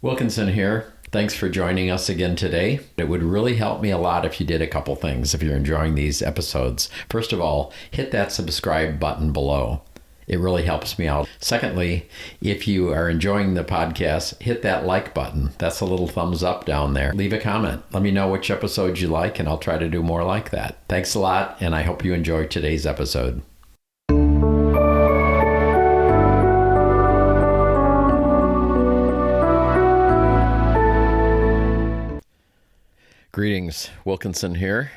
Wilkinson here. Thanks for joining us again today. It would really help me a lot if you did a couple things if you're enjoying these episodes. First of all, hit that subscribe button below. It really helps me out. Secondly, if you are enjoying the podcast, hit that like button. That's a little thumbs up down there. Leave a comment. Let me know which episodes you like, and I'll try to do more like that. Thanks a lot, and I hope you enjoy today's episode. Greetings, Wilkinson here.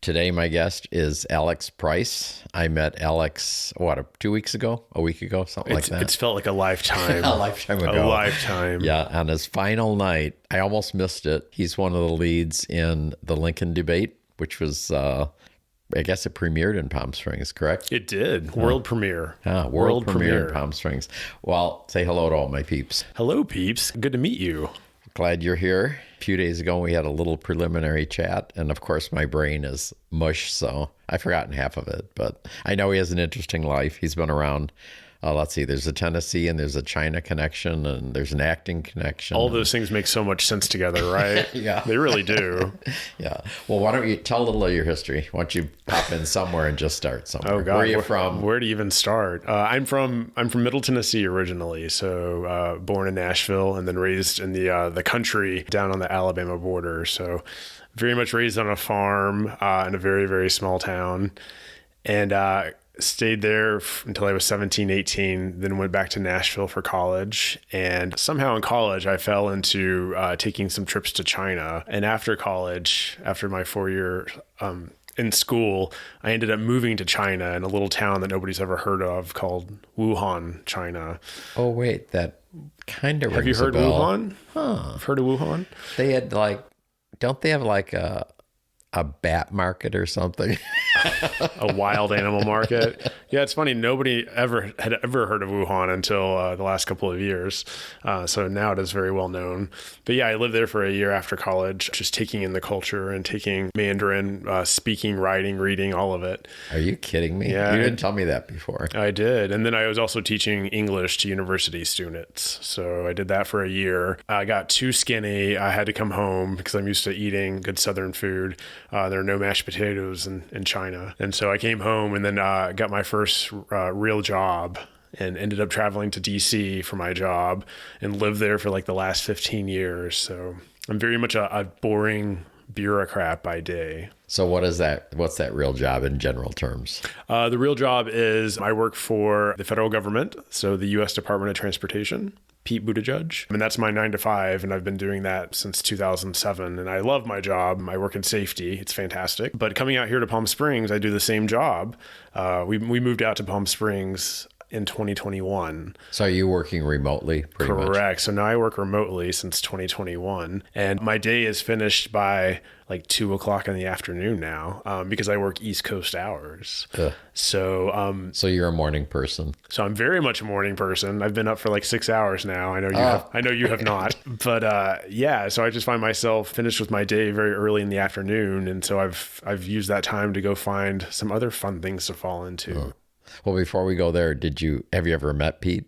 Today my guest is Alex Price. I met Alex, 2 weeks ago? A week ago? Something like that. It's felt like a lifetime. A lifetime ago. A lifetime. Yeah, on his final night, I almost missed it. He's one of the leads in the Lincoln debate, which was, I guess it premiered in Palm Springs, correct? It did. World premiere. World premiere in Palm Springs. Well, say hello to all my peeps. Hello, peeps. Good to meet you. Glad you're here. A few days ago, we had a little preliminary chat, and of course, my brain is mush, so I've forgotten half of it. But I know he has an interesting life. He's been around. Let's see, there's a Tennessee, and there's a China connection, and there's an acting connection. All those things make so much sense together, right? Yeah. They really do. Yeah. Well, why don't you tell a little of your history? Why don't you pop in somewhere and just start somewhere? Oh, God. Where are you from? Where to even start? I'm from Middle Tennessee originally, so born in Nashville and then raised in the country down on the Alabama border. So very much raised on a farm in a very, very small town. And stayed there until I was 17, 18, then went back to Nashville for college. And somehow in college, I fell into taking some trips to China. And after college, after my 4-year in school, I ended up moving to China in a little town that nobody's ever heard of called Wuhan, China. Oh, wait, that kind of rings Have you heard a bell. Wuhan? Huh. I've heard of Wuhan? They had don't they have a bat market or something? A wild animal market. Yeah, it's funny. Nobody had ever heard of Wuhan until the last couple of years. So now it is very well known. But yeah, I lived there for a year after college, just taking in the culture and taking Mandarin, speaking, writing, reading, all of it. Are you kidding me? Yeah, You didn't tell me that before. I did. And then I was also teaching English to university students. So I did that for a year. I got too skinny. I had to come home because I'm used to eating good Southern food. There are no mashed potatoes in China. And so I came home and then got my first real job and ended up traveling to DC for my job and lived there for like the last 15 years. So I'm very much a boring bureaucrat by day. So what is that? What's that real job in general terms? The real job is I work for the federal government, so the U.S. Department of Transportation. Pete Buttigieg. And that's my 9 to 5. And I've been doing that since 2007. And I love my job. I work in safety. It's fantastic. But coming out here to Palm Springs, I do the same job. We moved out to Palm Springs in 2021. So are you working remotely pretty much? Correct. So now I work remotely since 2021. And my day is finished by like 2 o'clock in the afternoon now because I work East Coast hours. Ugh. So you're a morning person. So I'm very much a morning person. I've been up for like 6 hours now. I know you have not. But yeah, so I just find myself finished with my day very early in the afternoon. And so I've used that time to go find some other fun things to fall into. Oh. Well, before we go there, have you ever met Pete?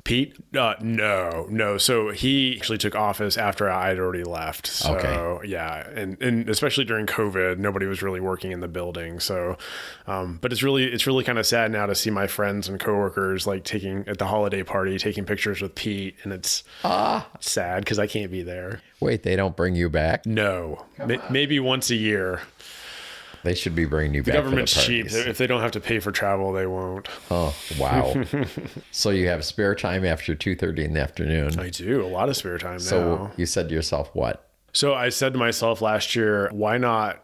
Pete? No. So he actually took office after I had already left. So okay. Yeah. And especially during COVID, nobody was really working in the building. So, but it's really kind of sad now to see my friends and coworkers like at the holiday party, taking pictures with Pete. And it's sad because I can't be there. Wait, they don't bring you back? No, maybe once a year. They should be bringing you back. The government's cheap. If they don't have to pay for travel, they won't. Oh, wow. So you have spare time after 2:30 in the afternoon. I do. A lot of spare time now. So you said to yourself, what? So I said to myself last year, why not,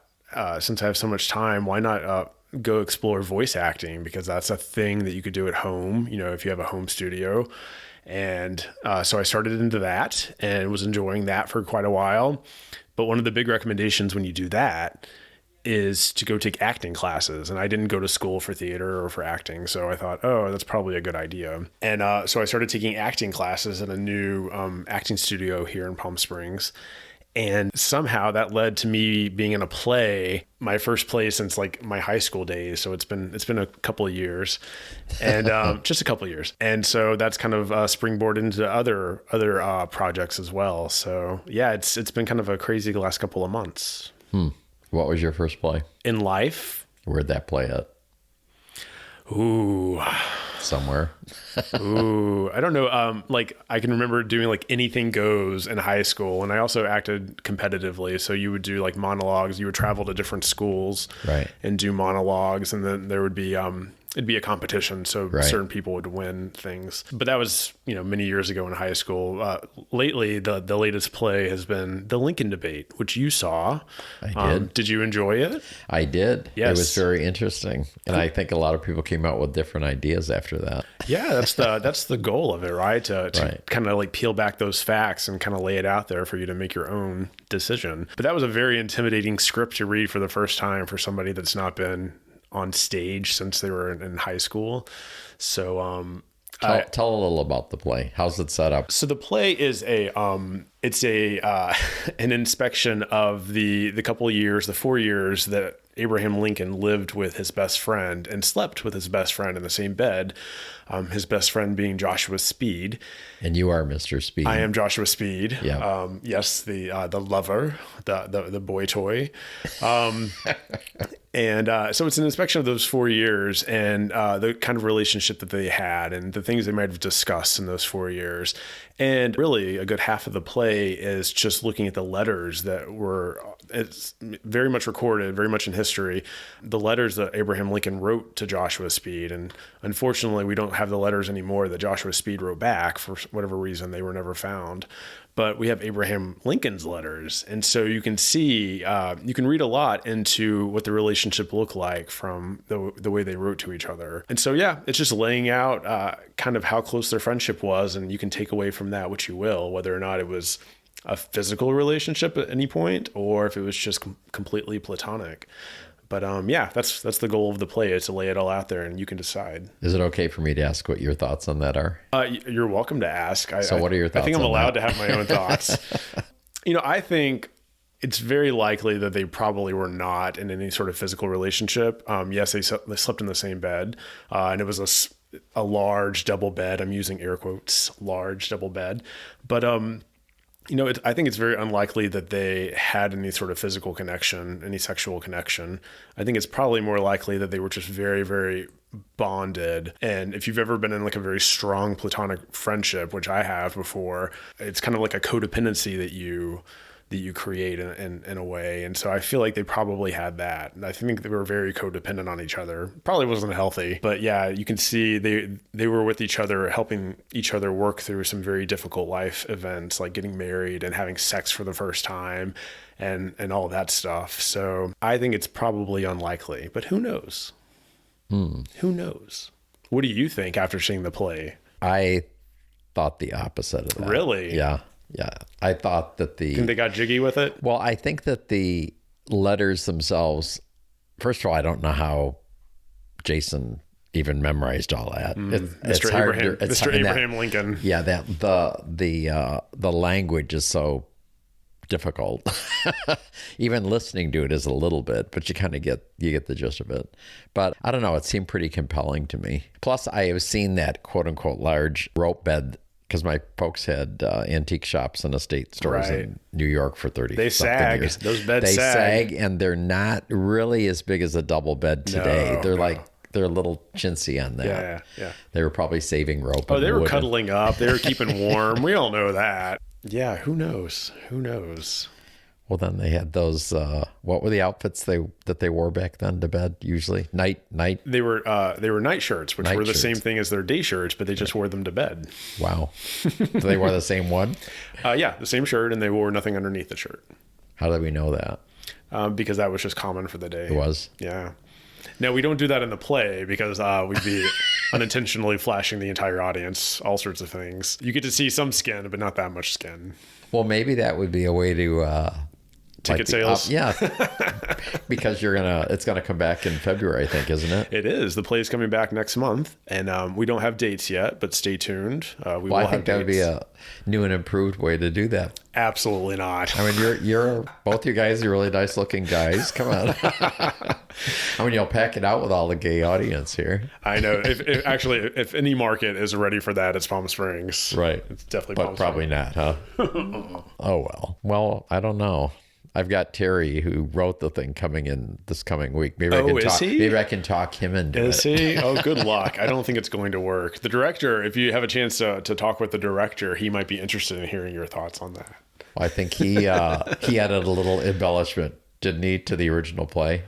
since I have so much time, why not go explore voice acting? Because that's a thing that you could do at home, if you have a home studio. And so I started into that and was enjoying that for quite a while. But one of the big recommendations when you do that is to go take acting classes. And I didn't go to school for theater or for acting. So I thought, that's probably a good idea. And so I started taking acting classes at a new acting studio here in Palm Springs. And somehow that led to me being in a play, my first play since like my high school days. So it's been a couple of years, and just a couple of years. And so that's kind of springboarded into other projects as well. So yeah, it's been kind of a crazy last couple of months. What was your first play? In life? Where'd that play at? Ooh. Somewhere. Ooh, I don't know. Like I can remember doing like Anything Goes in high school, and I also acted competitively. So you would do like monologues. You would travel to different schools, right, and do monologues, and then there would be it'd be a competition. So right, certain people would win things. But that was, many years ago in high school. Lately, the latest play has been The Lincoln Debate, which you saw. I did. Did you enjoy it? I did. Yes. It was very interesting. And I think a lot of people came out with different ideas after that. Yeah, that's the goal of it, right? To right, kind of like peel back those facts and kind of lay it out there for you to make your own decision. But that was a very intimidating script to read for the first time for somebody that's not been on stage since they were in high school. So tell a little about the play. How's it set up? So the play is an inspection of the couple of years, the 4 years that Abraham Lincoln lived with his best friend and slept with his best friend in the same bed. His best friend being Joshua Speed. And you are Mr. Speed. I am Joshua Speed. Yeah. Yes, the lover, the boy toy. And so it's an inspection of those 4 years and the kind of relationship that they had and the things they might have discussed in those 4 years. And really, a good half of the play is just looking at the letters that were, it's very much recorded, very much in history, the letters that Abraham Lincoln wrote to Joshua Speed. And unfortunately, we don't have the letters anymore that Joshua Speed wrote back. For whatever reason, they were never found. But we have Abraham Lincoln's letters. And so you can see, you can read a lot into what the relationship looked like from the way they wrote to each other. And so, yeah, it's just laying out kind of how close their friendship was. And you can take away from that what you will, whether or not it was a physical relationship at any point or if it was just completely platonic. But yeah, that's the goal of the play, is to lay it all out there and you can decide. Is it okay for me to ask what your thoughts on that are? You're welcome to ask. What are your thoughts? I think I'm allowed to have my own thoughts. I think it's very likely that they probably were not in any sort of physical relationship. Yes, they slept in the same bed, and it was a large double bed. I'm using air quotes, large double bed. But I think it's very unlikely that they had any sort of physical connection, any sexual connection. I think it's probably more likely that they were just very, very bonded. And if you've ever been in like a very strong platonic friendship, which I have before, it's kind of like a codependency that you create in a way. And so I feel like they probably had that. And I think they were very codependent on each other. Probably wasn't healthy, but yeah, you can see they were with each other, helping each other work through some very difficult life events, like getting married and having sex for the first time and all that stuff. So I think it's probably unlikely, but who knows? Who knows? What do you think after seeing the play? I thought the opposite of that. Really? Yeah. Yeah. I thought that think they got jiggy with it? Well, I think that the letters themselves, first of all, I don't know how Jason even memorized all that. Mr. Abraham Lincoln. Yeah. The language is so difficult. Even listening to it is a little bit, but you kind of get the gist of it. But I don't know. It seemed pretty compelling to me. Plus, I have seen that quote unquote large rope bed, because my folks had antique shops and estate stores in New York for 30 They sag. years. Those beds they sag. and they're not really as big as a double bed today. They're a little chintzy on that. Yeah. They were probably saving rope. Oh, they were cuddling up. They were keeping warm. We all know that. Yeah, who knows? Well, then they had those. What were the outfits that they wore back then to bed? Usually night. They were night shirts, which were the same thing as their day shirts, but they just wore them to bed. Wow. So they wore the same one? Yeah, the same shirt, and they wore nothing underneath the shirt. How did we know that? Because that was just common for the day. It was? Yeah. No, we don't do that in the play because we'd be unintentionally flashing the entire audience all sorts of things. You get to see some skin, but not that much skin. Well, maybe that would be a way to ticket sales. Yeah, because it's gonna come back in February, I think, isn't it? It is. The play is coming back next month, and we don't have dates yet, but stay tuned. We will I have think that would be a new and improved way to do that. Absolutely not. I mean, you're both you guys are really nice looking guys. Come on. I mean, you'll pack it out with all the gay audience here. I know. If any market is ready for that, it's Palm Springs. Right. It's definitely But Palm probably Springs. not, huh? Oh, well. Well, I don't know. I've got Terry, who wrote the thing, coming in this coming week. Maybe I can talk him into it. Is he? Oh, good luck. I don't think it's going to work. The director, if you have a chance to talk with the director, he might be interested in hearing your thoughts on that. Well, I think he added a little embellishment, didn't he, to the original play?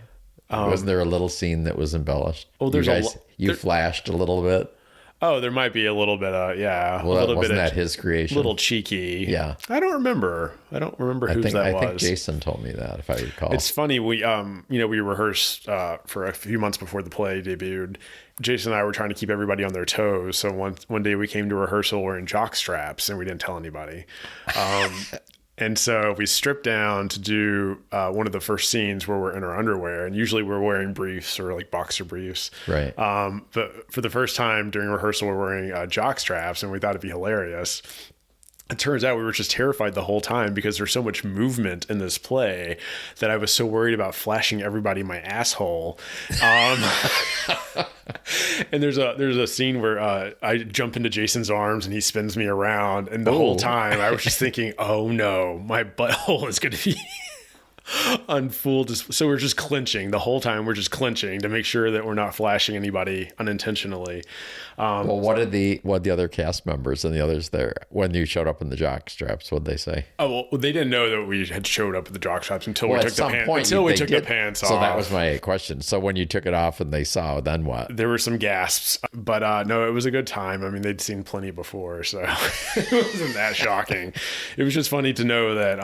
Wasn't there a little scene that was embellished? Oh, there's you flashed a little bit. Oh, there might be a little bit of, yeah. Well, a little wasn't bit that his creation? A little cheeky. Yeah. I don't remember whose that was. I think Jason told me that, if I recall. It's funny. We rehearsed for a few months before the play debuted. Jason and I were trying to keep everybody on their toes. So one day we came to rehearsal wearing jock straps, and we didn't tell anybody. And so we stripped down to do one of the first scenes where we're in our underwear, and usually we're wearing briefs or like boxer briefs. Right. But for the first time during rehearsal, we're wearing jock straps, and we thought it'd be hilarious. It turns out we were just terrified the whole time because there's so much movement in this play that I was so worried about flashing everybody my asshole. And there's a scene where I jump into Jason's arms and he spins me around, and the whole time I was just thinking, oh no, my butthole is going to be on full so we're just clenching the whole time. We're just clenching to make sure that we're not flashing anybody unintentionally. Well, what did the other cast members and the others there, when you showed up in the jock straps, what'd they say? Oh, well, they didn't know that we had showed up with the jock straps until we took the pants off. So that was my question. So when you took it off and they saw, then what? There were some gasps, but no, it was a good time. I mean, they'd seen plenty before, so it wasn't that shocking. It was just funny to know that,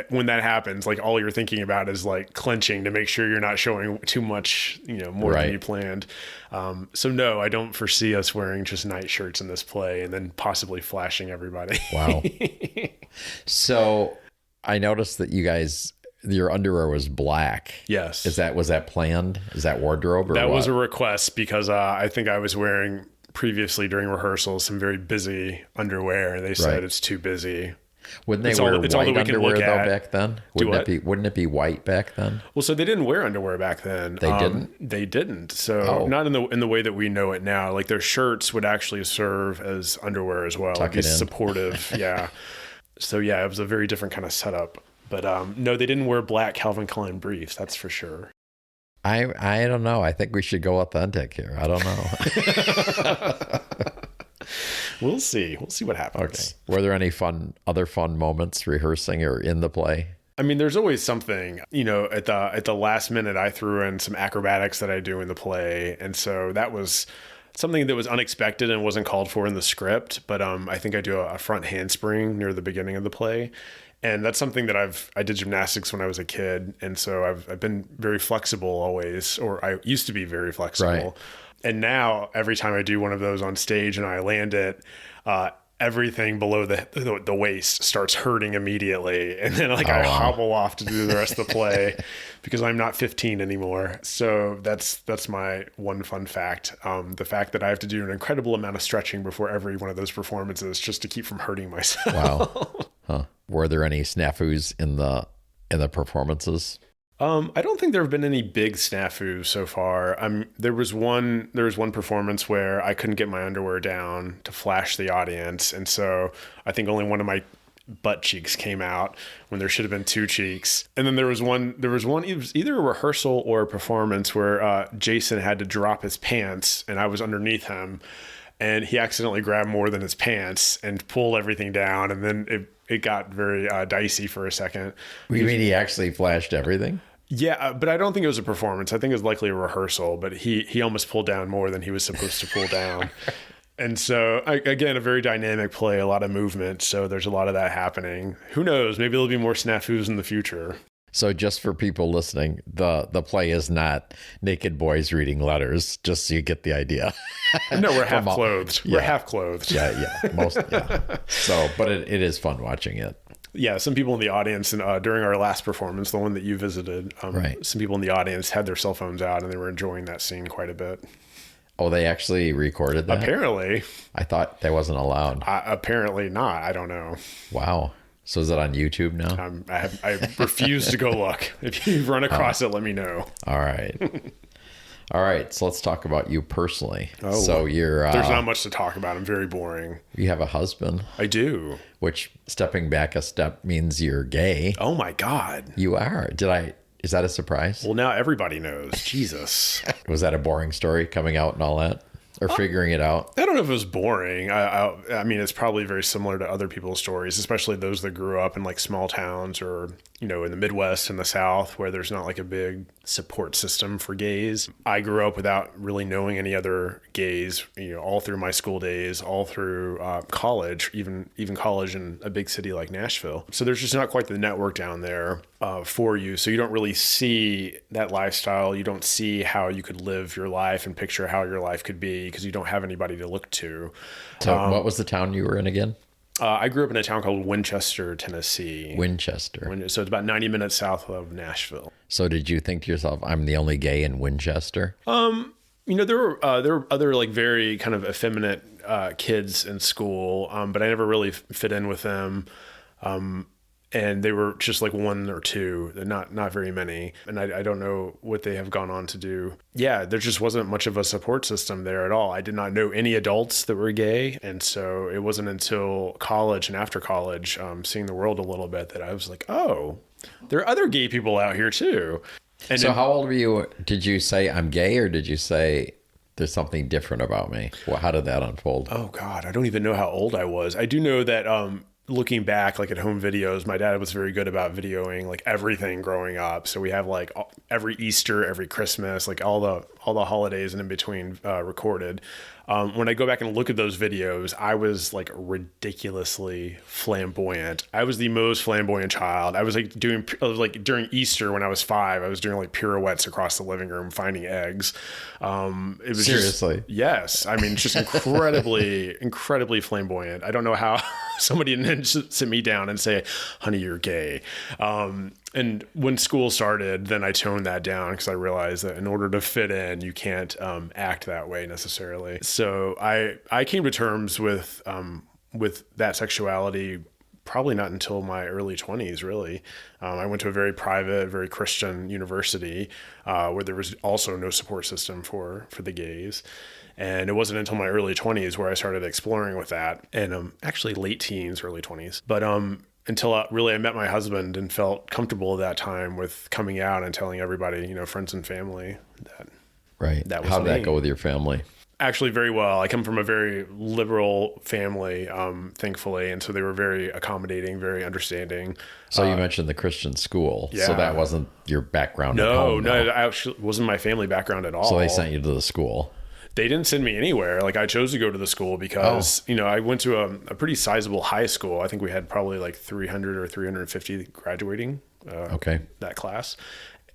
when that happens, like all you're thinking about is like clenching to make sure you're not showing too much, more than you planned. So no, I don't foresee us wearing just night shirts in this play and then possibly flashing everybody. Wow. So I noticed that you guys, your underwear was black. Yes. Was that planned? Is that wardrobe or that what? was a request because I think I was wearing previously during rehearsals some very busy underwear, and they said it's too busy. Wouldn't they wear white underwear though back then? Wouldn't it be white back then? Well, so they didn't wear underwear back then. They didn't? They didn't. So not in the way that we know it now. Like their shirts would actually serve as underwear as well. Tuck it in. Supportive. Yeah. So yeah, it was a very different kind of setup. But no, they didn't wear black Calvin Klein briefs. That's for sure. I don't know. I think we should go authentic here. I don't know. We'll see. We'll see what happens. Okay. Were there any other fun moments rehearsing or in the play? I mean, there's always something, at the last minute, I threw in some acrobatics that I do in the play. And so that was something that was unexpected and wasn't called for in the script. But I think I do a front handspring near the beginning of the play. And that's something that I did gymnastics when I was a kid. And so I've been very flexible always, or I used to be very flexible. Right. And now every time I do one of those on stage and I land it, everything below the waist starts hurting immediately. And then I hobble off to do the rest of the play because I'm not 15 anymore. So that's my one fun fact. The fact that I have to do an incredible amount of stretching before every one of those performances just to keep from hurting myself. Wow. Huh. Were there any snafus in the performances? I don't think there have been any big snafus so far. There was one performance where I couldn't get my underwear down to flash the audience, and so I think only one of my butt cheeks came out when there should have been two cheeks. And then there was one. It was either a rehearsal or a performance where Jason had to drop his pants, and I was underneath him, and he accidentally grabbed more than his pants and pulled everything down, and then it got very dicey for a second. You mean he actually flashed everything? Yeah, but I don't think it was a performance. I think it was likely a rehearsal, but he almost pulled down more than he was supposed to pull down. And so, again, a very dynamic play, a lot of movement. So there's a lot of that happening. Who knows? Maybe there'll be more snafus in the future. So just for people listening, the play is not naked boys reading letters, just so you get the idea. No, we're half clothed. Yeah. We're half clothed. Yeah. So, but it is fun watching it. Yeah, some people in the audience, and during our last performance, the one that you visited, Right. some people in the audience had their cell phones out and they were enjoying that scene quite a bit. Oh, they actually recorded that? Apparently. I thought that wasn't allowed. Apparently not. I don't know. Wow. So is it on YouTube now? I refuse to go look. If you run across it, let me know. All right. All right. So let's talk about you personally. Oh, so you're... there's not much to talk about. I'm very boring. You have a husband. I do. Which, stepping back a step, means you're gay. Oh my God. You are. Is that a surprise? Well, now everybody knows. Jesus. Was that a boring story coming out and all that? Or figuring it out? I don't know if it was boring. I mean, it's probably very similar to other people's stories, especially those that grew up in like small towns or, in the Midwest and the South where there's not like a big support system for gays. I grew up without really knowing any other gays, all through my school days, all through college, even college in a big city like Nashville. So there's just not quite the network down there for you. So you don't really see that lifestyle. You don't see how you could live your life and picture how your life could be because you don't have anybody to look to. So what was the town you were in again? I grew up in a town called Winchester, Tennessee. Winchester. So it's about 90 minutes south of Nashville. So did you think to yourself, I'm the only gay in Winchester? There were other like very kind of effeminate kids in school, but I never really fit in with them. And they were just like one or two, not very many. And I don't know what they have gone on to do. Yeah, there just wasn't much of a support system there at all. I did not know any adults that were gay. And so it wasn't until college and after college, seeing the world a little bit, that I was like, oh, there are other gay people out here too. And so how old were you? Did you say I'm gay or did you say there's something different about me? Well, how did that unfold? Oh God, I don't even know how old I was. I do know that, looking back, like at home videos, my dad was very good about videoing like everything growing up. So we have like every Easter, every Christmas, like all the holidays and in between recorded. When I go back and look at those videos, I was like ridiculously flamboyant. I was the most flamboyant child. I was like during Easter when I was 5, I was doing like pirouettes across the living room, finding eggs. It was Seriously? Yes. I mean, it's just incredibly flamboyant. I don't know how somebody didn't sit me down and say, honey, you're gay. And when school started, then I toned that down because I realized that in order to fit in, you can't act that way necessarily. So I came to terms with that sexuality probably not until my early 20s, really. I went to a very private, very Christian university where there was also no support system for the gays. And it wasn't until my early 20s where I started exploring with that, and actually late teens, early 20s. But until really I met my husband and felt comfortable at that time with coming out and telling everybody, friends and family that that was How did me. that go with your family? Actually, very well. I come from a very liberal family, thankfully, and so they were very accommodating, very understanding. So you mentioned the Christian school. Yeah. So that wasn't your background at home? No, it actually wasn't my family background at all. So they sent you to the school? They didn't send me anywhere. Like I chose to go to the school because, I went to a pretty sizable high school. I think we had probably like 300 or 350 graduating that class.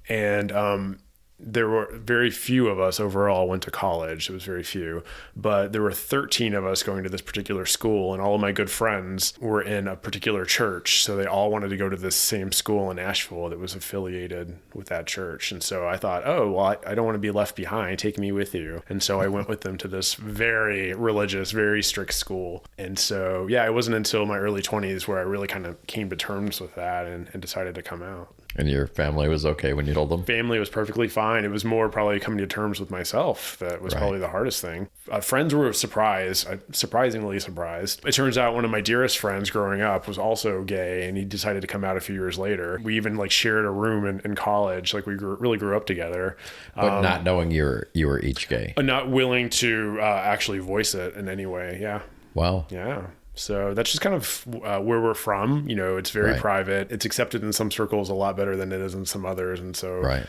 And there were very few of us overall went to college. It was very few, but there were 13 of us going to this particular school, and all of my good friends were in a particular church. So they all wanted to go to this same school in Nashville that was affiliated with that church. And so I thought, I don't want to be left behind. Take me with you. And so I went with them to this very religious, very strict school. And so, it wasn't until my early 20s where I really kind of came to terms with that and decided to come out. And your family was okay when you told them? Family was perfectly fine. It was more probably coming to terms with myself that was probably the hardest thing. Friends were surprisingly surprised. It turns out one of my dearest friends growing up was also gay, and he decided to come out a few years later. We even like shared a room in college. Like we really grew up together. But not knowing you were each gay? Not willing to actually voice it in any way. Yeah. Wow. Yeah. So that's just kind of where we're from. It's very private. It's accepted in some circles a lot better than it is in some others. And so,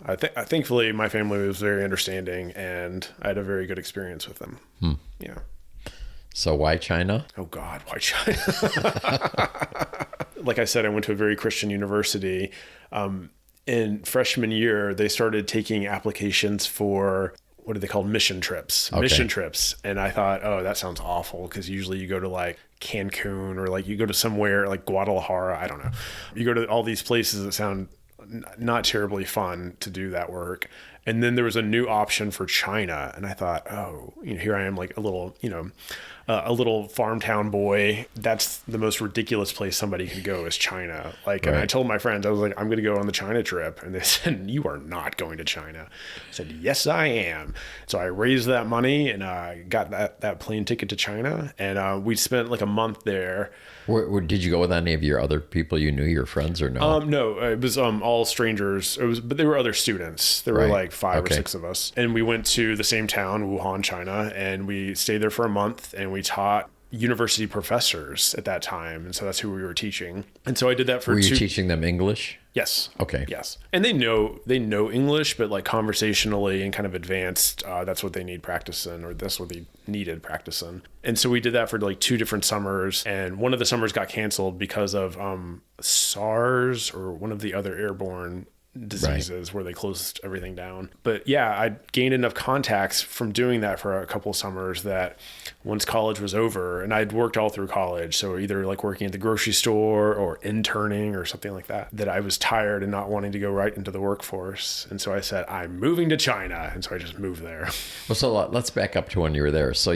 thankfully my family was very understanding, and I had a very good experience with them. Yeah. So why China? Oh God, why China? Like I said, I went to a very Christian university. In freshman year, they started taking applications for what are they called? Mission trips. Okay. Mission trips. And I thought, oh, that sounds awful, because usually you go to like Cancun, or like you go to somewhere like Guadalajara. I don't know. You go to all these places that sound not terribly fun to do that work. And then there was a new option for China. And I thought, oh, here I am, like a little farm town boy. That's the most ridiculous place somebody could go, is China. Like, and I told my friends, I was like, I'm going to go on the China trip. And they said, you are not going to China. I said, yes, I am. So I raised that money and I got that plane ticket to China. And we spent like a month there. Where did you go with any of your other people you knew, your friends, or no? No, it was all strangers. But they were other students. There were like 5 or 6 of us. And we went to the same town, Wuhan, China, and we stayed there for a month, and we taught university professors at that time. And so that's who we were teaching. And so I did that for Were you teaching them English? Yes. Okay. Yes. And they know English, but like conversationally and kind of advanced, that's what they need practice in, or that's what they needed practice in. And so we did that for like 2 different summers. And one of the summers got canceled because of SARS, or one of the other airborne diseases, where they closed everything down. But yeah, I gained enough contacts from doing that for a couple of summers that once college was over, and I'd worked all through college, so either like working at the grocery store or interning or something like that, that I was tired and not wanting to go right into the workforce. And so I said, I'm moving to China. And so I just moved there. Well, so let's back up to when you were there. So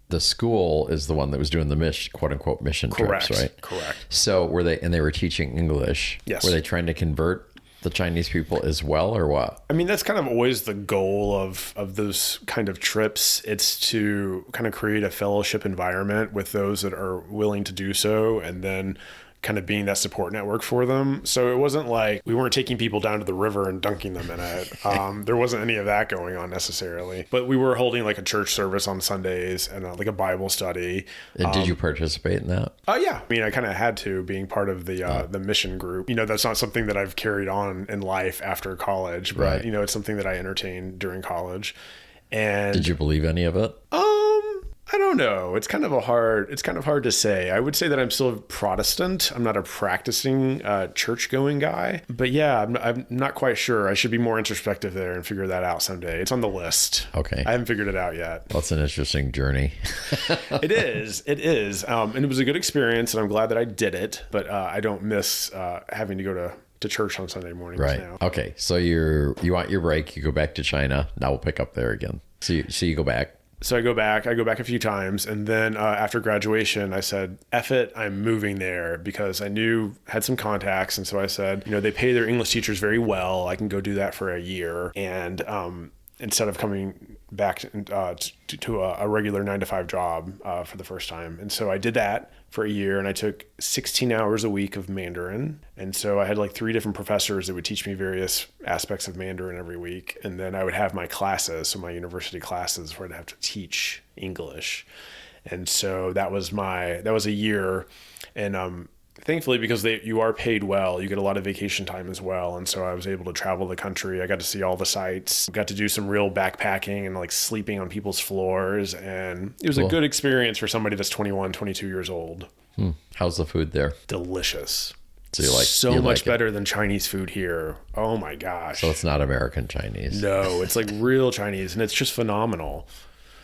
the school is the one that was doing the quote unquote mission trips, right? Correct. So they were teaching English. Yes. Were they trying to convert the Chinese people as well, or what? I mean, that's kind of always the goal of those kind of trips. It's to kind of create a fellowship environment with those that are willing to do so, and then kind of being that support network for them. So it wasn't like we weren't taking people down to the river and dunking them in it. There wasn't any of that going on necessarily, but we were holding like a church service on Sundays and like a Bible study. And did you participate in that? Yeah. I mean, I kind of had to, being part of the mission group. That's not something that I've carried on in life after college, but it's something that I entertained during college. And did you believe any of it? I don't know. It's kind of hard to say. I would say that I'm still Protestant. I'm not a practicing church-going guy. But yeah, I'm not quite sure. I should be more introspective there and figure that out someday. It's on the list. Okay. I haven't figured it out yet. Well, it's an interesting journey. It is. And it was a good experience, and I'm glad that I did it. But I don't miss having to go to church on Sunday mornings now. Okay. So you want your break. You go back to China. Now we'll pick up there again. So you go back. So I go back a few times. And then after graduation, I said, F it, I'm moving there, because I had some contacts. And so I said, they pay their English teachers very well. I can go do that for a year. And instead of coming back to a regular 9-to-5 job for the first time. And so I did that for a year, and I took 16 hours a week of Mandarin. And so I had like 3 different professors that would teach me various aspects of Mandarin every week. And then I would have my classes, so my university classes, where I'd have to teach English. And so that was a year. And thankfully, because you are paid well, you get a lot of vacation time as well. And so I was able to travel the country. I got to see all the sites, got to do some real backpacking and like sleeping on people's floors. And it was a good experience for somebody that's 21, 22 years old. How's the food there? Delicious. So you much better than Chinese food here. Oh my gosh. So it's not American Chinese. No, it's like real Chinese, and it's just phenomenal.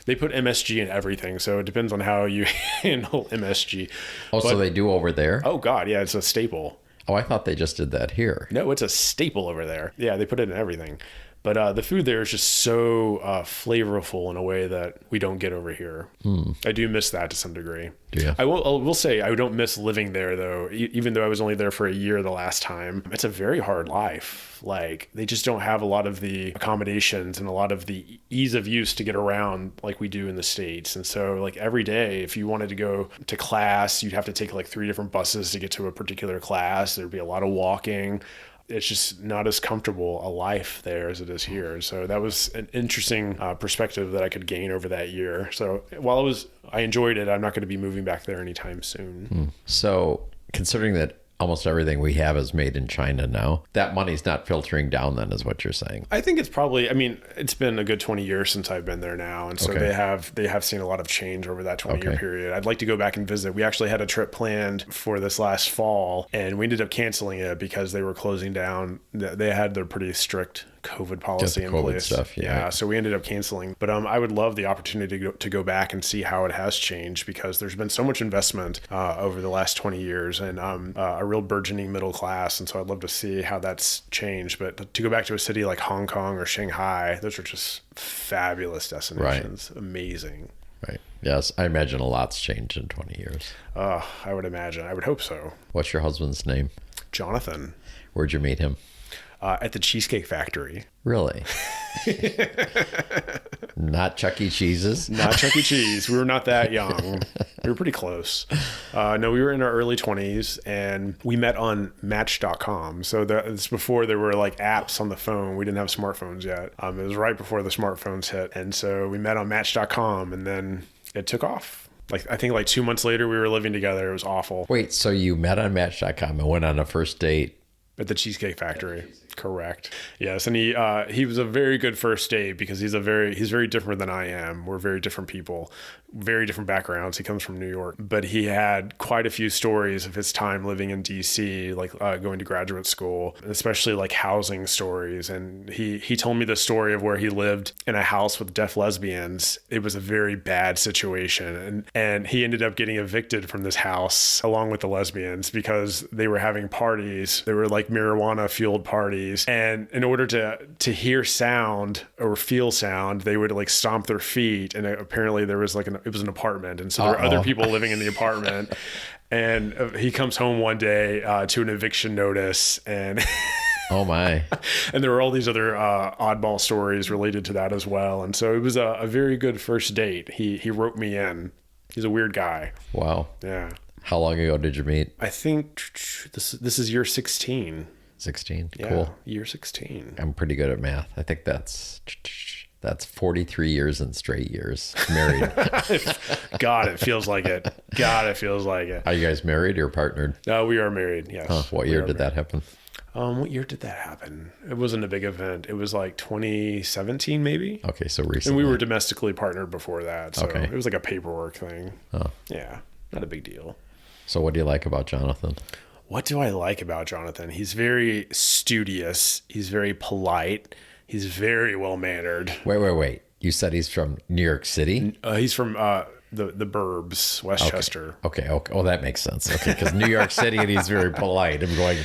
They put MSG in everything, so it depends on how you handle MSG. So they do over there? Oh, God, yeah, it's a staple. Oh, I thought they just did that here. No, it's a staple over there. Yeah, they put it in everything. But the food there is just so flavorful in a way that we don't get over here. I do miss that to some degree. Yeah. I will say I don't miss living there, though. Even though I was only there for a year the last time, it's a very hard life. Like, they just don't have a lot of the accommodations and a lot of the ease of use to get around like we do in the States. And so, like, every day, if you wanted to go to class, you'd have to take like 3 different buses to get to a particular class. There'd be a lot of walking. It's just not as comfortable a life there as it is here. So that was an interesting perspective that I could gain over that year. So while I enjoyed it, I'm not going to be moving back there anytime soon. So considering that almost everything we have is made in China now, that money's not filtering down then, is what you're saying? I think it's probably, it's been a good 20 years since I've been there now. And so they have seen a lot of change over that 20-year period. I'd like to go back and visit. We actually had a trip planned for this last fall, and we ended up canceling it because they were closing down. They had their pretty strict COVID policy in COVID place. stuff, yeah. So we ended up canceling. But I would love the opportunity to go back and see how it has changed, because there's been so much investment over the last 20 years, and a real burgeoning middle class. And so I'd love to see how that's changed. But to go back to a city like Hong Kong or Shanghai, those are just fabulous destinations. Right. Amazing. Right. Yes, I imagine a lot's changed in 20 years. I would imagine. I would hope so. What's your husband's name? Jonathan. Where'd you meet him? At the Cheesecake Factory. Really? Not Chuck E. Cheese's? Not Chuck E. Cheese. We were not that young. We were pretty close. No, we were in our early 20s, and we met on Match.com. So it's before there were like apps on the phone. We didn't have smartphones yet. It was right before the smartphones hit. And so we met on Match.com, and then it took off. I think 2 months later, we were living together. It was awful. Wait, so you met on Match.com and went on a first date? At the Cheesecake Factory. Correct. Yes, and he was a very good first date, because he's very different than I am. We're very different people, very different backgrounds. He comes from New York, but he had quite a few stories of his time living in DC, going to graduate school, especially housing stories. And he told me the story of where he lived in a house with deaf lesbians. It was a very bad situation, and he ended up getting evicted from this house along with the lesbians, because they were having parties. They were marijuana fueled parties. And in order to hear sound or feel sound, they would stomp their feet. And apparently there was it was an apartment. And so there were other people living in the apartment. And he comes home one day to an eviction notice, and oh my. And there were all these other oddball stories related to that as well. And so it was a very good first date. He wrote me in. He's a weird guy. Wow. Yeah. How long ago did you meet? I think this is year 16. 16. Yeah, cool. Year 16. I'm pretty good at math. I think that's 43 years in straight years married. God, it feels like it. Are you guys married or partnered? We are married. Yes. Huh, what year did that happen? What year did that happen? It wasn't a big event. It was 2017 maybe. Okay, so recently. And we were domestically partnered before that. So okay. It was a paperwork thing. Oh. Yeah, not a big deal. So what do you like about Jonathan? What do I like about Jonathan? He's very studious. He's very polite. He's very well-mannered. Wait. You said he's from New York City? He's from the burbs, Westchester. Okay. Oh, that makes sense. Okay, because New York City, and he's very polite. I'm going,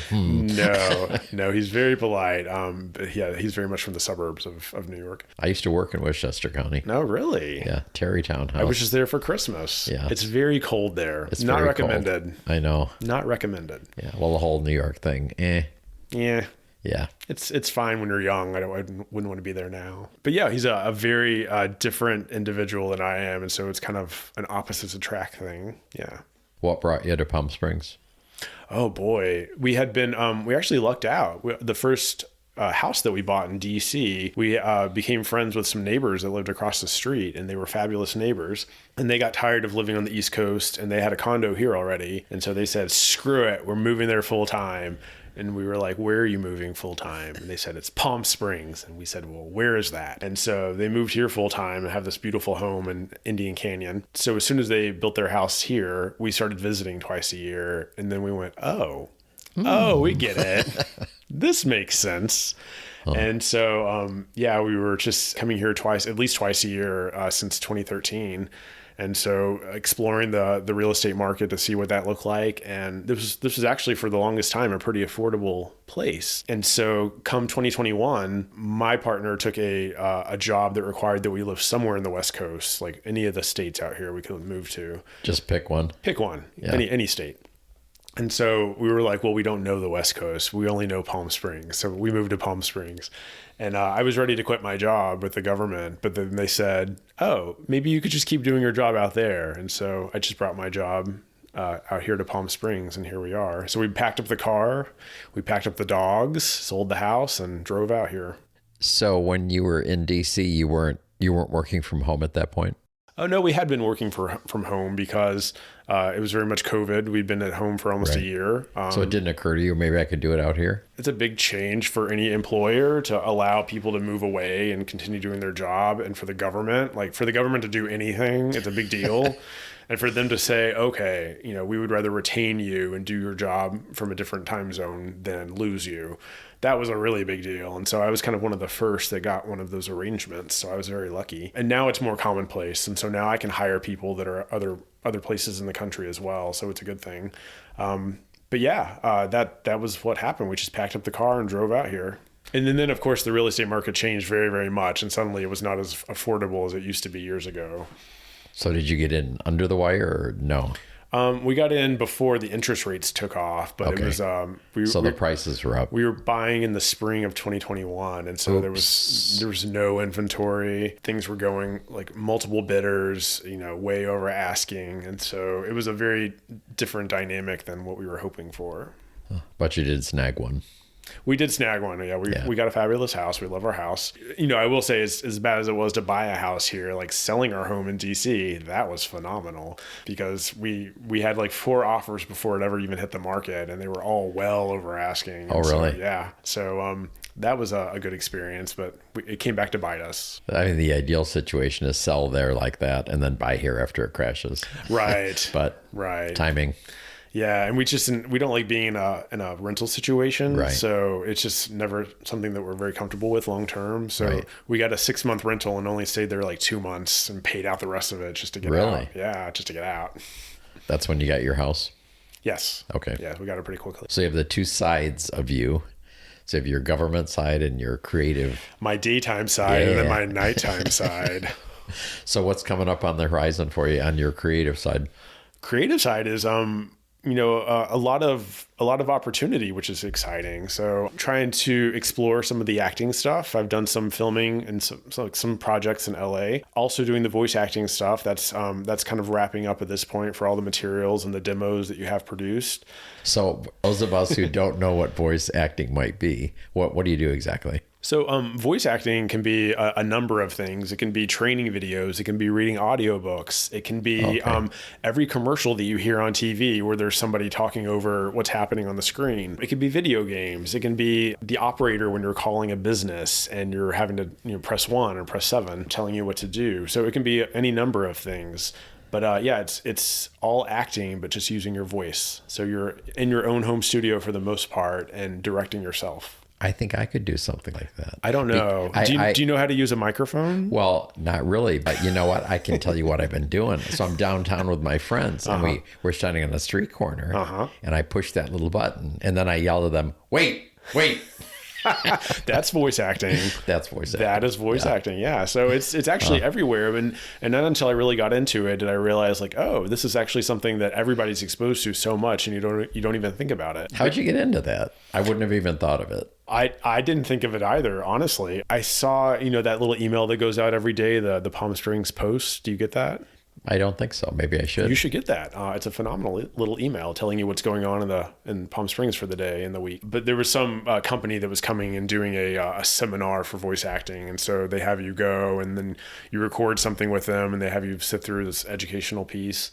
No, he's very polite. But yeah, he's very much from the suburbs of New York. I used to work in Westchester County. No, really? Yeah, Terrytown House. I was just there for Christmas. Yeah. It's very cold there. It's not very recommended. Cold. I know. Not recommended. Yeah, well, the whole New York thing, Yeah. Yeah. It's fine when you're young. I wouldn't want to be there now. But yeah, he's a very different individual than I am. And so it's kind of an opposites attract thing. Yeah. What brought you to Palm Springs? Oh boy. We had been, we actually lucked out. The first house that we bought in DC, we became friends with some neighbors that lived across the street, and they were fabulous neighbors. And they got tired of living on the East Coast, and they had a condo here already. And so they said, screw it, we're moving there full time. And we were like, where are you moving full time? And they said, it's Palm Springs. And we said, well, where is that? And so they moved here full time and have this beautiful home in Indian Canyon. So as soon as they built their house here, we started visiting twice a year. And then we went, oh, we get it. This makes sense. Huh. And so, we were just coming here at least twice a year since 2013. And so exploring the real estate market to see what that looked like. And this was actually for the longest time a pretty affordable place. And so come 2021, my partner took a job that required that we live somewhere in the West Coast, like any of the states out here we could move to. Just pick one. Pick one, yeah. Any state. And so we were like, well, we don't know the West Coast. We only know Palm Springs. So we moved to Palm Springs. And I was ready to quit my job with the government. But then they said, oh, maybe you could just keep doing your job out there. And so I just brought my job out here to Palm Springs. And here we are. So we packed up the car. We packed up the dogs, sold the house, and drove out here. So when you were in D.C., you weren't working from home at that point? Oh, no, we had been working from home because it was very much COVID. We'd been at home for almost a year. So it didn't occur to you, maybe I could do it out here? It's a big change for any employer to allow people to move away and continue doing their job. And for the government to do anything, it's a big deal. And for them to say, okay, we would rather retain you and do your job from a different time zone than lose you. That was a really big deal. And so I was kind of one of the first that got one of those arrangements. So I was very lucky. And now it's more commonplace. And so now I can hire people that are other places in the country as well. So it's a good thing. But yeah, that was what happened. We just packed up the car and drove out here. And then, of course, the real estate market changed very, very much. And suddenly it was not as affordable as it used to be years ago. So did you get in under the wire or no? We got in before the interest rates took off, but Okay. it was The prices were up. We were buying in the spring of 2021, and so there was no inventory. Things were going like multiple bidders, way over asking, and so it was a very different dynamic than what we were hoping for. But you did snag one. We did snag one. Yeah, we got a fabulous house. We love our house. I will say, as bad as it was to buy a house here, like selling our home in DC, that was phenomenal because we had like 4 offers before it ever even hit the market, and they were all well over asking. Oh, really? So, yeah. So that was a good experience, but it came back to bite us. I mean, the ideal situation is sell there like that and then buy here after it crashes. Right. But timing. Yeah, and we don't like being in a rental situation, right. So it's just never something that we're very comfortable with long term. So we got a 6-month rental and only stayed there like 2 months and paid out the rest of it just to get out. Yeah, just to get out. That's when you got your house? Yes. Okay. Yeah, we got it pretty quickly. So you have the 2 sides of you. So you have your government side and your creative. My daytime side and then my nighttime side. So what's coming up on the horizon for you on your creative side? Creative side is a lot of opportunity, which is exciting. So trying to explore some of the acting stuff. I've done some filming and some projects in LA. Also doing the voice acting stuff. That's kind of wrapping up at this point for all the materials and the demos that you have produced. So those of us who don't know what voice acting might be, what do you do exactly? So voice acting can be a number of things. It can be training videos. It can be reading audiobooks. It can be every commercial that you hear on TV where there's somebody talking over what's happening on the screen. It can be video games. It can be the operator when you're calling a business and you're having to press 1 or press 7 telling you what to do. So it can be any number of things. But it's all acting, but just using your voice. So you're in your own home studio for the most part and directing yourself. I think I could do something like that. I don't know. Do you know how to use a microphone? Well, not really, but you know what? I can tell you what I've been doing. So I'm downtown with my friends and we're standing on a street corner and I push that little button and then I yell to them, wait. That's voice acting. That's voice acting. That is voice acting. Yeah. So it's actually everywhere. And not until I really got into it did I realize like, oh, this is actually something that everybody's exposed to so much and you don't even think about it. How'd you get into that? I wouldn't have even thought of it. I didn't think of it either, honestly. I saw, that little email that goes out every day, the Palm Springs Post. Do you get that? I don't think so. Maybe I should. You should get that. It's a phenomenal little email telling you what's going on in Palm Springs for the day and the week. But there was some company that was coming and doing a seminar for voice acting. And so they have you go and then you record something with them and they have you sit through this educational piece.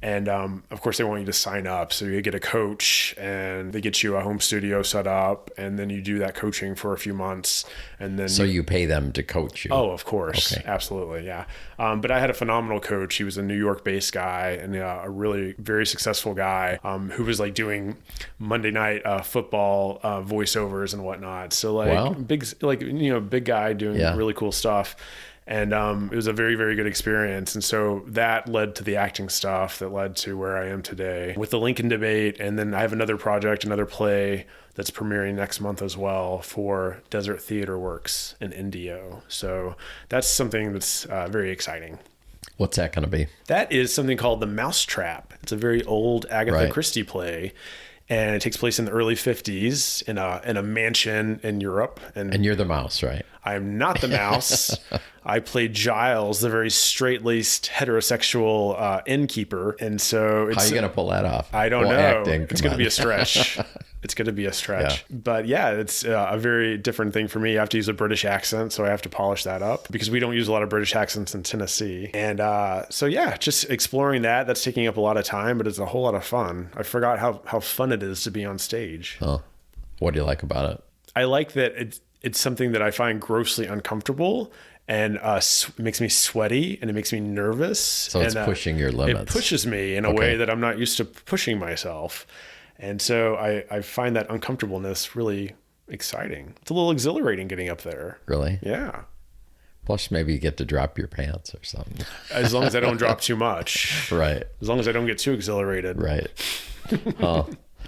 And of course, they want you to sign up. So you get a coach and they get you a home studio set up. And then you do that coaching for a few months. And then you pay them to coach you. Oh, of course. Okay. Absolutely. Yeah. But I had a phenomenal coach. He was a New York based guy and a really very successful guy who was like doing Monday night football voiceovers and whatnot. So big guy doing really cool stuff. And it was a very, very good experience. And so that led to the acting stuff that led to where I am today with the Lincoln debate. And then I have another project, another play that's premiering next month as well for Desert Theatreworks in Indio. So that's something that's very exciting. What's that going to be? That is something called the MOUSETRAP. It's a very old Agatha Christie play. And it takes place in the early 50s in a mansion in Europe. And you're the mouse, right? I'm not the mouse. I played Giles, the very straight-laced heterosexual innkeeper. And so how are you going to pull that off? I don't know. It's going to be a stretch. It's going to be a stretch. Yeah. But yeah, it's a very different thing for me. I have to use a British accent, so I have to polish that up because we don't use a lot of British accents in Tennessee. And so yeah, just exploring that. That's taking up a lot of time, but it's a whole lot of fun. I forgot how fun it is to be on stage. Oh, what do you like about it? I like that it's something that I find grossly uncomfortable and makes me sweaty and it makes me nervous. So it's pushing your limits. It pushes me in a way that I'm not used to pushing myself. And so I find that uncomfortableness really exciting. It's a little exhilarating getting up there. Really? Yeah. Plus, maybe you get to drop your pants or something. As long as I don't drop too much. Right. As long as I don't get too exhilarated. Right.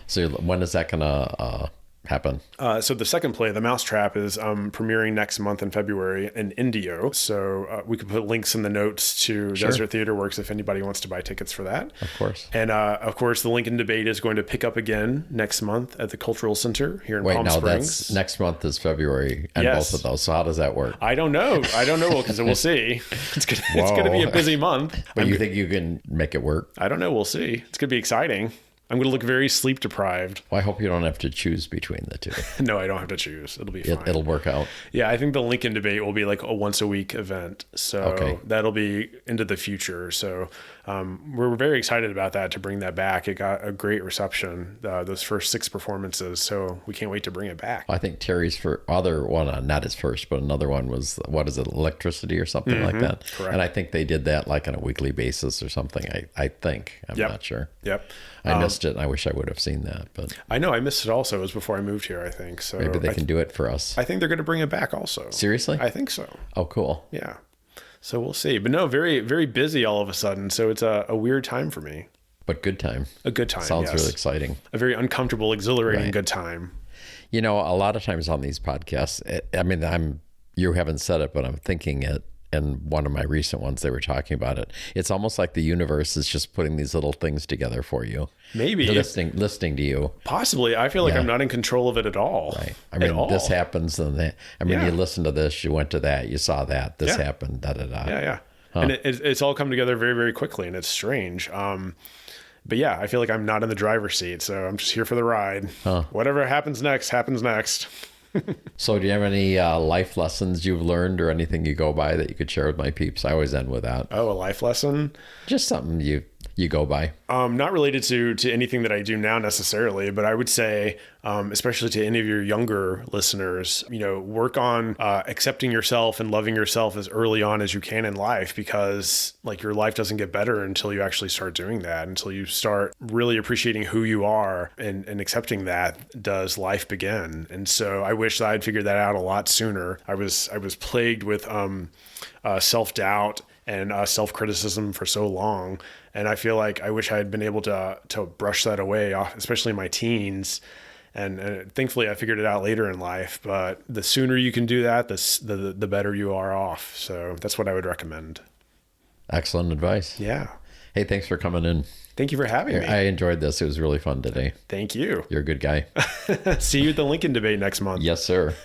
So when is that going to happen? So the second play, The Mousetrap, is premiering next month in February in Indio. So we could put links in the notes to Desert Theatreworks if anybody wants to buy tickets for that. Of course. And of course, the Lincoln Debate is going to pick up again next month at the Cultural Center here in Palm Springs. That's next month is February and both of those. So how does that work? I don't know. Because we'll see. It's going to be a busy month. But you think you can make it work? I don't know. We'll see. It's going to be exciting. I'm going to look very sleep deprived. Well, I hope you don't have to choose between the two. No, I don't have to choose. It'll be fine. It'll work out. Yeah, I think the Lincoln Debate will be like a once a week event. So that'll be into the future. So we're very excited about that, to bring that back. It got a great reception, those first 6 performances. So we can't wait to bring it back. I think Terry's other one, not his first, but another one was, what is it, Electricity or something like that? Correct. And I think they did that like on a weekly basis or something. I think. I'm not sure. Yep. I missed it, and I wish I would have seen that. But I know I missed it also. It was before I moved here, I think. So maybe they can do it for us. I think they're going to bring it back also. Seriously? I think so. Oh, cool. Yeah. So we'll see. But no, very, very busy all of a sudden. So it's a weird time for me. But good time. A good time. Sounds really exciting. A very uncomfortable, exhilarating good time. You know, a lot of times on these podcasts, you haven't said it, but I'm thinking it. And one of my recent ones, they were talking about it. It's almost like the universe is just putting these little things together for you. Maybe. Listening to you. Possibly. I feel like I'm not in control of it at all. Right. I mean, this happens. And that. I mean, you listen to this, you went to that, you saw that, this happened, da-da-da. Yeah. And it's all come together very, very quickly, and it's strange. But yeah, I feel like I'm not in the driver's seat, so I'm just here for the ride. Whatever happens next, happens next. So do you have any life lessons you've learned or anything you go by that you could share with my peeps? I always end with that. Oh, a life lesson? Just something you go by. Not related to anything that I do now necessarily, but I would say, especially to any of your younger listeners, work on accepting yourself and loving yourself as early on as you can in life, because like your life doesn't get better until you actually start doing that, until you start really appreciating who you are and accepting that does life begin. And so I wish that I'd figured that out a lot sooner. I was plagued with self-doubt and self-criticism for so long. And I feel like I wish I had been able to brush that away, especially in my teens. And thankfully I figured it out later in life, but the sooner you can do that, the better you are off. So that's what I would recommend. Excellent advice. Yeah. Hey, thanks for coming in. Thank you for having me. I enjoyed this. It was really fun today. Thank you. You're a good guy. See you at the Lincoln Debate next month. Yes, sir.